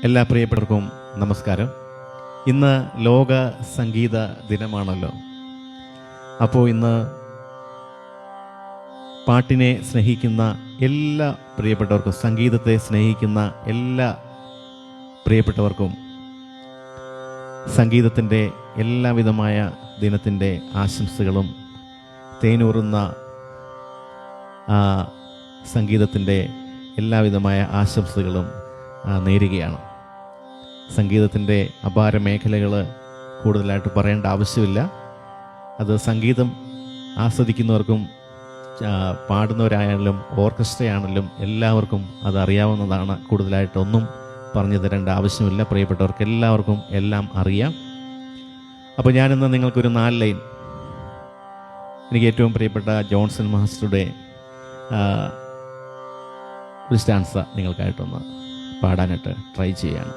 എല്ലാ പ്രിയപ്പെട്ടവർക്കും നമസ്കാരം. ഇന്ന് ലോക സംഗീത ദിനമാണല്ലോ. അപ്പോൾ ഇന്ന് പാട്ടിനെ സ്നേഹിക്കുന്ന എല്ലാ പ്രിയപ്പെട്ടവർക്കും, സംഗീതത്തെ സ്നേഹിക്കുന്ന എല്ലാ പ്രിയപ്പെട്ടവർക്കും സംഗീതത്തിൻ്റെ എല്ലാവിധമായ ദിനത്തിൻ്റെ ആശംസകളും തേനൂറുന്ന സംഗീതത്തിൻ്റെ എല്ലാവിധമായ ആശംസകളും നേരുകയാണ്. സംഗീതത്തിൻ്റെ അപാര മേഖലകൾ കൂടുതലായിട്ട് പറയേണ്ട ആവശ്യമില്ല. അത് സംഗീതം ആസ്വദിക്കുന്നവർക്കും പാടുന്നവരായാലും ഓർക്കസ്ട്രയാണെങ്കിലും എല്ലാവർക്കും അത് അറിയാവുന്നതാണ്. കൂടുതലായിട്ടൊന്നും പറഞ്ഞു തരേണ്ട ആവശ്യമില്ല. പ്രിയപ്പെട്ടവർക്ക് എല്ലാവർക്കും എല്ലാം അറിയാം. അപ്പോൾ ഞാനിന്ന് നിങ്ങൾക്കൊരു 4 ലൈൻ എനിക്ക് ഏറ്റവും പ്രിയപ്പെട്ട ജോൺസൺ മാസ്റ്ററുടെ ഒരു സ്റ്റാൻസ നിങ്ങൾക്കായിട്ടൊന്ന് പാടാനായിട്ട് ട്രൈ ചെയ്യാണ്.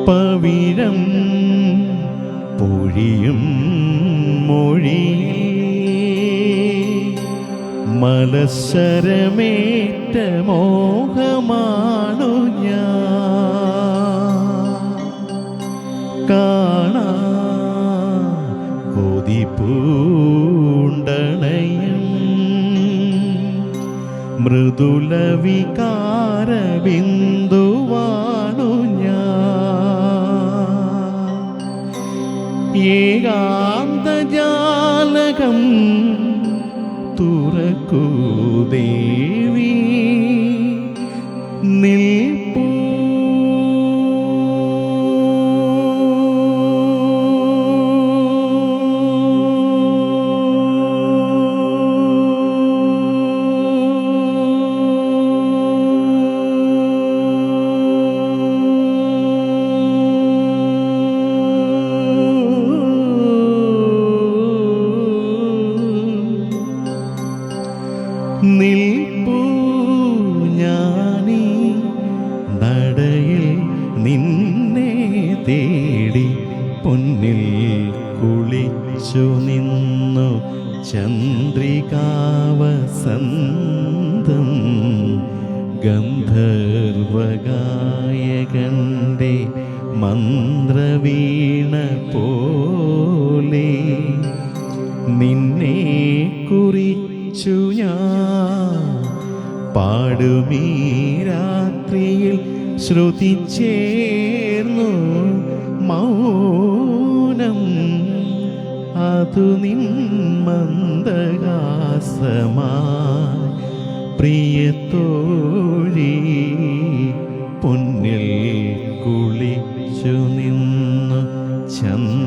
പവിഴം പൊഴിയും മൊഴി മലശരമേറ്റ മോഹമാണു ഞാൻ, കാണാ കൊതിപൂണ്ടണയും മൃദുല വികാര ബിന്ദുവാണു ഞാൻ, ഏകാന്തജാലകം തുറക്കൂ ദേവി നിൽപ്പൂ നിൽപ്പൂ ഞാനീ നടയിൽ നിന്നെ തേടി പൊന്നിൽ കുളിച്ചു നിന്നു ചന്ദ്രികാവസന്തം ഗന്ധർവഗായകന്റെ മന്ത്രവീണ പോലെ നിന്നെ കുറിച്ചു ഞാൻ പാടുമീ രാത്രിയിൽ ശ്രുതി ചേർന്നു മൗനം അതു നിൻ മന്ദഹാസമാ പ്രിയത്തോഴി പൊന്നിൽ കുളിച്ചു നിന്നു ചന്ദ്ര